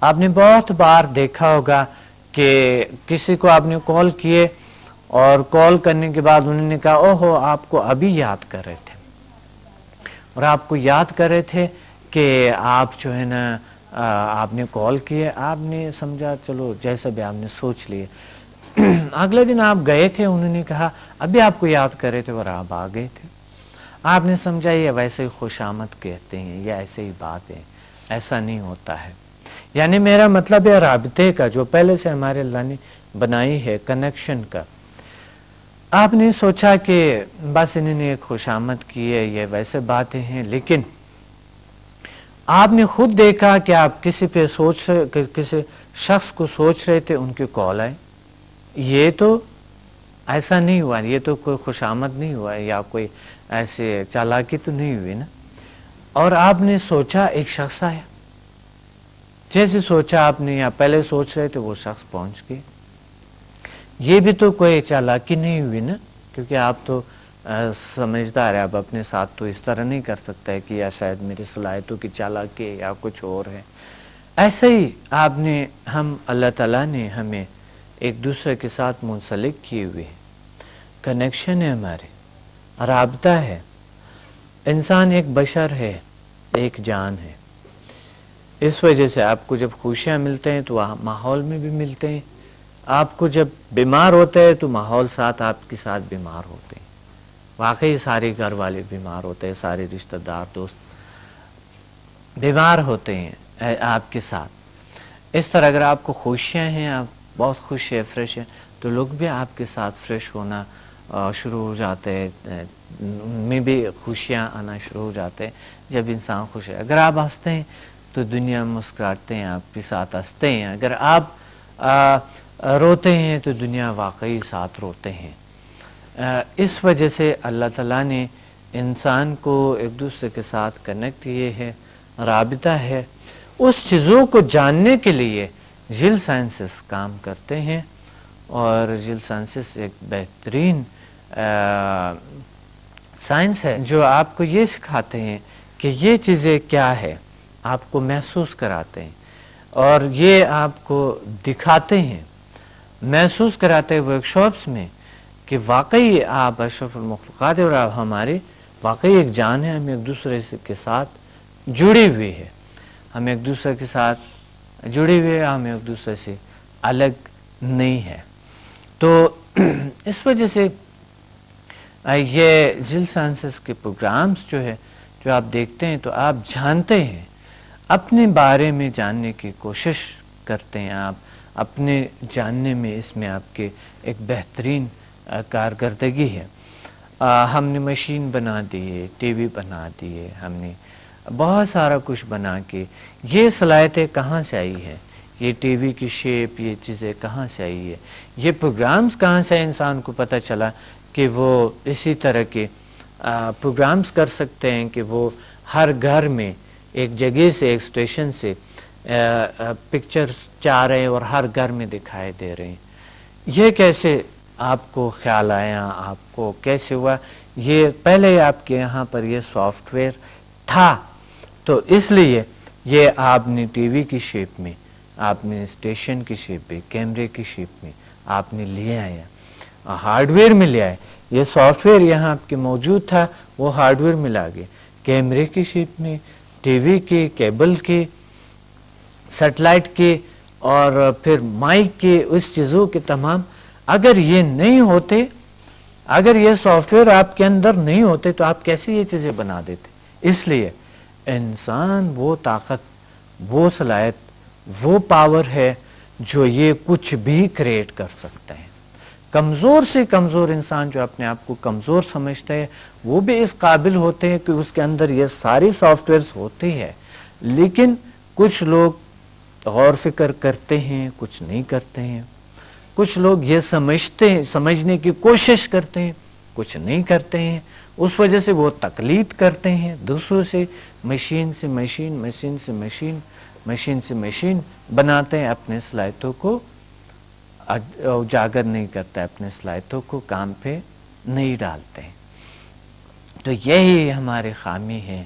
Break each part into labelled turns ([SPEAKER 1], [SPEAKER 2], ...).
[SPEAKER 1] آپ نے بہت بار دیکھا ہوگا کہ کسی کو آپ نے کال کیے اور کال کرنے کے بعد انہوں نے کہا اوہو آپ کو ابھی یاد کر رہے تھے، اور آپ کو یاد کر رہے تھے کہ آپ جو ہے نا آپ نے کال کیے، آپ نے سمجھا چلو جیسا بھی آپ نے سوچ لیے، اگلے دن آپ گئے تھے، انہوں نے کہا ابھی آپ کو یاد کر رہے تھے اور آپ آ گئے تھے، آپ نے سمجھا یہ ویسے ہی خوش آمد کہتے ہیں، یہ ایسے ہی بات ہے، ایسا نہیں ہوتا ہے۔ یعنی میرا مطلب ہے رابطے کا جو پہلے سے ہمارے اللہ نے بنائی ہے، کنیکشن کا، آپ نے سوچا کہ بس انہوں نے ایک خوش آمد کی ہے، یہ ویسے باتیں ہیں، لیکن آپ نے خود دیکھا کہ آپ کسی پہ کسی شخص کو سوچ رہے تھے، ان کی کال آئے، یہ تو ایسا نہیں ہوا، یہ تو کوئی خوش آمد نہیں ہوا یا کوئی ایسے چالاکی تو نہیں ہوئی نا، اور آپ نے سوچا ایک شخص آیا، جیسے سوچا آپ نے یا پہلے سوچ رہے تھے وہ شخص پہنچ گئے، یہ بھی تو کوئی چالاکی نہیں ہوئی نا، کیونکہ آپ تو سمجھدار ہے، آپ اپنے ساتھ تو اس طرح نہیں کر سکتا ہے کہ یا شاید میری صلاحیتوں کی چالاکی ہے یا کچھ اور ہے۔ ایسے ہی آپ نے اللہ تعالیٰ نے ہمیں ایک دوسرے کے ساتھ منسلک کیے ہوئے ہیں، کنیکشن ہے، ہمارے رابطہ ہے، انسان ایک بشر ہے، ایک جان ہے، اس وجہ سے آپ کو جب خوشیاں ملتے ہیں تو ماحول میں بھی ملتے ہیں، آپ کو جب بیمار ہوتے ہیں تو ماحول ساتھ آپ کے ساتھ بیمار ہوتے ہیں، واقعی سارے گھر والے بیمار ہوتے ہیں، سارے رشتہ دار دوست بیمار ہوتے ہیں آپ کے ساتھ۔ اس طرح اگر آپ کو خوشیاں ہیں، آپ بہت خوش ہیں، فریش ہیں، تو لوگ بھی آپ کے ساتھ فریش ہونا شروع ہو جاتے ہیں، ان میں بھی خوشیاں آنا شروع ہو جاتے ہیں جب انسان خوش ہے۔ اگر آپ ہنستے ہیں تو دنیا مسکراتے ہیں، آپ کے ساتھ ہنستے ہیں، اگر آپ روتے ہیں تو دنیا واقعی ساتھ روتے ہیں۔ اس وجہ سے اللہ تعالیٰ نے انسان کو ایک دوسرے کے ساتھ کنیکٹ کیے ہے، رابطہ ہے۔ اس چیزوں کو جاننے کے لیے جیل سائنسز کام کرتے ہیں، اور جیل سائنسز ایک بہترین سائنس ہے جو آپ کو یہ سکھاتے ہیں کہ یہ چیزیں کیا ہے، آپ کو محسوس کراتے ہیں، اور یہ آپ کو دکھاتے ہیں، محسوس کراتے ہیں ورکشاپس میں کہ واقعی آپ اشرف المخلوقات اور آپ ہمارے واقعی ایک جان ہے، ہم ایک دوسرے کے ساتھ جڑے ہوئے ہیں، ہم ایک دوسرے کے ساتھ جڑے ہوئے ہیں، ہم ایک دوسرے سے الگ نہیں ہے۔ تو اس وجہ سے یہ جیل سائنسز کے پروگرامز جو آپ دیکھتے ہیں تو آپ جانتے ہیں، اپنے بارے میں جاننے کی کوشش کرتے ہیں، آپ اپنے جاننے میں اس میں آپ کے ایک بہترین کارکردگی ہے۔ ہم نے مشین بنا دیے، ٹی وی بنا دیے، ہم نے بہت سارا کچھ بنا کے، یہ صلاحیتیں کہاں سے آئی ہے؟ یہ ٹی وی کی شیپ، یہ چیزیں کہاں سے آئی ہے؟ یہ پروگرامز کہاں سے انسان کو پتہ چلا کہ وہ اسی طرح کے پروگرامز کر سکتے ہیں کہ وہ ہر گھر میں ایک جگہ سے، ایک اسٹیشن سے پکچرز چاہ رہے ہیں اور ہر گھر میں دکھائی دے رہے ہیں۔ یہ کیسے آپ کو خیال آیا، آپ کو کیسے ہوا؟ یہ پہلے آپ کے یہاں پر یہ سافٹ ویئر تھا، تو اس لیے یہ آپ نے ٹی وی کی شیپ میں، آپ نے اسٹیشن کی شیپ میں، کیمرے کی شیپ میں آپ نے لے آیا، ہارڈ ویئر میں لے آئے۔ یہ سافٹ ویئر یہاں آپ کے موجود تھا، وہ ہارڈ ویئر میں لا گئے، کیمرے کی شیپ میں، ٹی وی کی، کیبل کی، سیٹلائٹ کے، اور پھر مائک کے، اس چیزوں کے تمام۔ اگر یہ نہیں ہوتے، اگر یہ سافٹ ویئر آپ کے اندر نہیں ہوتے تو آپ کیسے یہ چیزیں بنا دیتے؟ اس لیے انسان وہ طاقت، وہ صلاحیت، وہ پاور ہے جو یہ کچھ بھی کریٹ کر سکتا ہے۔ کمزور سے کمزور انسان جو اپنے آپ کو کمزور سمجھتا ہے، وہ بھی اس قابل ہوتے ہیں کہ اس کے اندر یہ ساری سافٹ ویئرز ہوتے ہیں، لیکن کچھ لوگ غور فکر کرتے ہیں، کچھ نہیں کرتے ہیں، کچھ لوگ یہ سمجھنے کی کوشش کرتے ہیں، کچھ نہیں کرتے ہیں، اس وجہ سے وہ تقلید کرتے ہیں دوسروں سے، مشین سے مشین، مشین سے مشین، مشین سے مشین بناتے ہیں، اپنے صلاحیتوں کو اجاگر نہیں کرتے، اپنے صلاحیتوں کو کام پہ نہیں ڈالتے ہیں۔ تو یہی ہماری خامی ہے،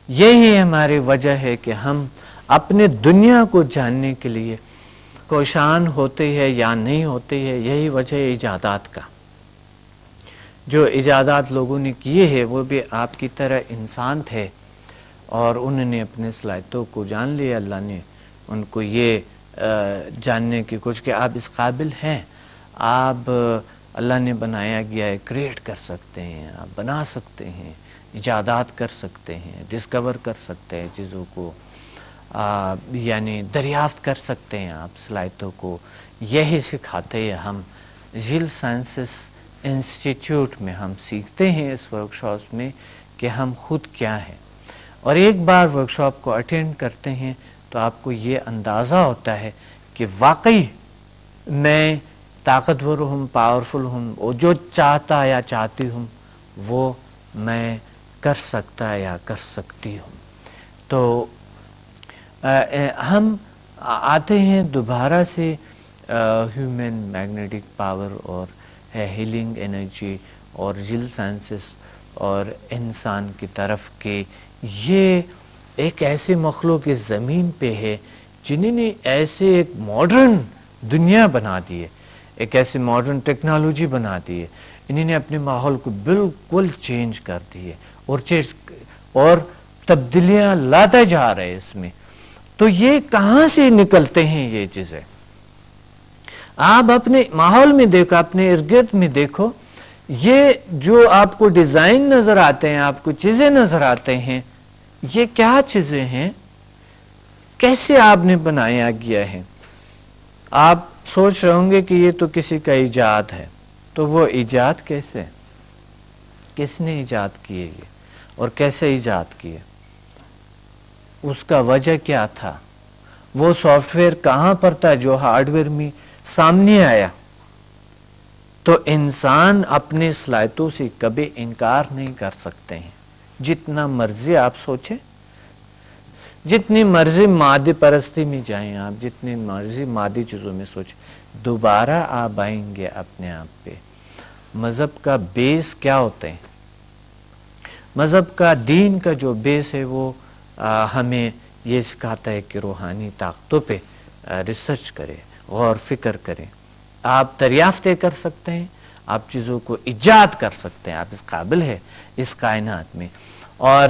[SPEAKER 1] یہی ہماری وجہ ہے کہ ہم اپنے دنیا کو جاننے کے لیے کوشاں ہوتے ہیں یا نہیں ہوتے ہیں. یہی وجہ ہے ایجادات کا. جو ایجادات لوگوں نے کیے ہیں وہ بھی آپ کی طرح انسان تھے اور انہوں نے اپنے صلاحیتوں کو جان لیا. اللہ نے ان کو یہ جاننے کی کچھ کہ آپ اس قابل ہیں, آپ اللہ نے بنایا گیا ہے, کریٹ کر سکتے ہیں, آپ بنا سکتے ہیں, ایجادات کر سکتے ہیں, ڈسکور کر سکتے ہیں چیزوں کو, یعنی دریافت کر سکتے ہیں آپ صلاحیتوں کو. یہی سکھاتے ہیں ہم ذیل سائنسز انسٹیٹیوٹ میں. ہم سیکھتے ہیں اس ورکشاپس میں کہ ہم خود کیا ہیں, اور ایک بار ورکشاپ کو اٹینڈ کرتے ہیں تو آپ کو یہ اندازہ ہوتا ہے کہ واقعی میں طاقتور ہوں, پاورفل ہوں, اور جو چاہتا یا چاہتی ہوں وہ میں کر سکتا یا کر سکتی ہوں. تو ہم آتے ہیں دوبارہ سے ہیومن میگنیٹک پاور اور ہیلنگ انرجی اور ذیل سائنسز اور انسان کی طرف کہ یہ ایک ایسے مخلوق اس زمین پہ ہے جنہوں نے ایسے ایک ماڈرن دنیا بنا دی ہے, ایک ایسی ماڈرن ٹیکنالوجی بنا دی ہے. انہوں نے اپنے ماحول کو بالکل چینج کر دی ہے اور تبدیلیاں لاتے جا رہے ہیں اس میں. تو یہ کہاں سے نکلتے ہیں یہ چیزیں؟ آپ اپنے ماحول میں دیکھو, اپنے ارد گرد میں دیکھو, یہ جو آپ کو ڈیزائن نظر آتے ہیں, آپ کو چیزیں نظر آتے ہیں, یہ کیا چیزیں ہیں, کیسے آپ نے بنایا گیا ہے؟ آپ سوچ رہے ہوں گے کہ یہ تو کسی کا ایجاد ہے. تو وہ ایجاد کیسے, کس نے ایجاد کیے یہ اور کیسے ایجاد کیے؟ اس کا وجہ کیا تھا؟ وہ سافٹ ویئر کہاں پر تھا جو ہارڈ ویئر میں سامنے آیا؟ تو انسان اپنے صلاحیتوں سے کبھی انکار نہیں کر سکتے ہیں. جتنا مرضی آپ سوچیں, جتنی مرضی مادی پرستی میں جائیں آپ, جتنی مرضی مادی چیزوں میں سوچیں, دوبارہ آپ آئیں گے اپنے آپ پہ. مذہب کا بیس کیا ہوتے ہیں؟ مذہب کا, دین کا جو بیس ہے وہ ہمیں یہ سکھاتا ہے کہ روحانی طاقتوں پہ ریسرچ کریں, غور فکر کریں. آپ دریافتیں کر سکتے ہیں, آپ چیزوں کو ایجاد کر سکتے ہیں, آپ اس قابل ہے اس کائنات میں, اور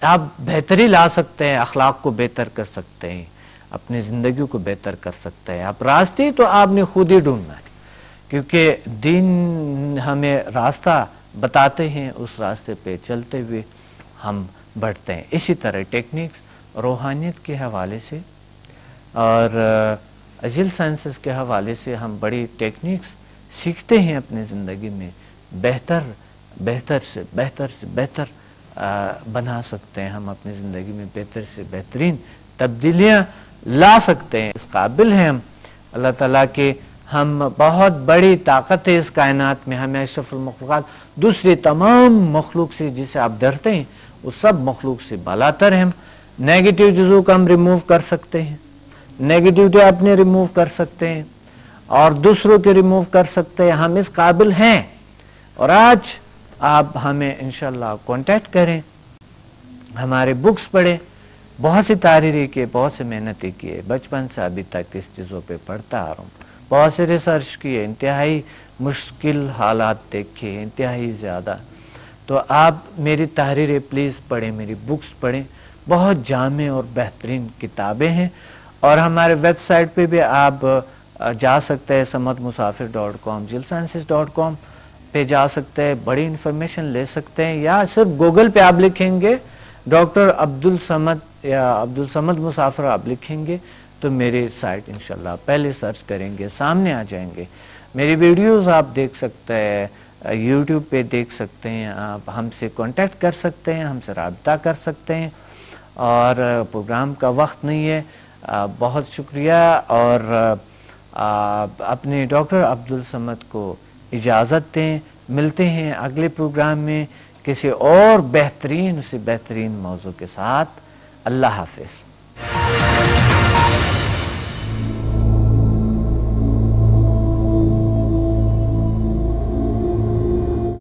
[SPEAKER 1] آپ بہتری لا سکتے ہیں, اخلاق کو بہتر کر سکتے ہیں, اپنی زندگی کو بہتر کر سکتے ہیں. آپ راستے تو آپ نے خود ہی ڈھونڈنا ہے, کیونکہ دین ہمیں راستہ بتاتے ہیں, اس راستے پہ چلتے ہوئے ہم بڑھتے ہیں. اسی طرح ٹیکنیکس روحانیت کے حوالے سے اور ذیل سائنسز کے حوالے سے ہم بڑی ٹیکنیکس سیکھتے ہیں اپنی زندگی میں, بہتر سے بہتر بنا سکتے ہیں. ہم اپنی زندگی میں بہتر سے بہترین تبدیلیاں لا سکتے ہیں, اس قابل ہیں ہم. اللہ تعالیٰ کے ہم بہت بڑی طاقت ہے اس کائنات میں, ہمیں اشرف المخلوقات, دوسری تمام مخلوق سے جسے آپ ڈرتے ہیں وہ سب مخلوق سے بالاتر ہیں. نیگیٹو چیزوں کو ہم ریموو کر سکتے ہیں, نیگیٹیوٹی اپنے ریموو کر سکتے ہیں اور دوسروں کے ریموو کر سکتے ہیں. ہم اس قابل ہیں. اور آج آپ ہمیں انشاءاللہ کانٹیکٹ کریں, ہمارے بکس پڑھیں. بہت سی تحریریں کی, بہت سے محنتیں کی, بچپن سے ابھی تک اس چیزوں پہ پڑھتا آ رہا ہوں. بہت سے ریسرچ کیے, انتہائی مشکل حالات دیکھے, انتہائی زیادہ. تو آپ میری تحریریں پلیز پڑھیں, میری بکس پڑھیں. بہت جامع اور بہترین کتابیں ہیں. اور ہمارے ویب سائٹ پہ بھی آپ جا سکتے ہیں, samadmusafir.com, zealsciences.com پہ جا سکتے ہیں, بڑی انفارمیشن لے سکتے ہیں. یا صرف گوگل پہ آپ لکھیں گے ڈاکٹر عبدالصمد یا عبدالصمد مسافر آپ لکھیں گے تو میری سائٹ انشاءاللہ پہلے سرچ کریں گے, سامنے آ جائیں گے. میری ویڈیوز آپ دیکھ سکتے ہیں, یوٹیوب پہ دیکھ سکتے ہیں, آپ ہم سے کانٹیکٹ کر سکتے ہیں, ہم سے رابطہ کر سکتے ہیں. اور پروگرام کا وقت نہیں ہے, بہت شکریہ. اور اپنے ڈاکٹر عبدالصمد کو اجازت دیں. ملتے ہیں اگلے پروگرام میں کسی اور بہترین سے بہترین موضوع کے ساتھ. اللہ حافظ.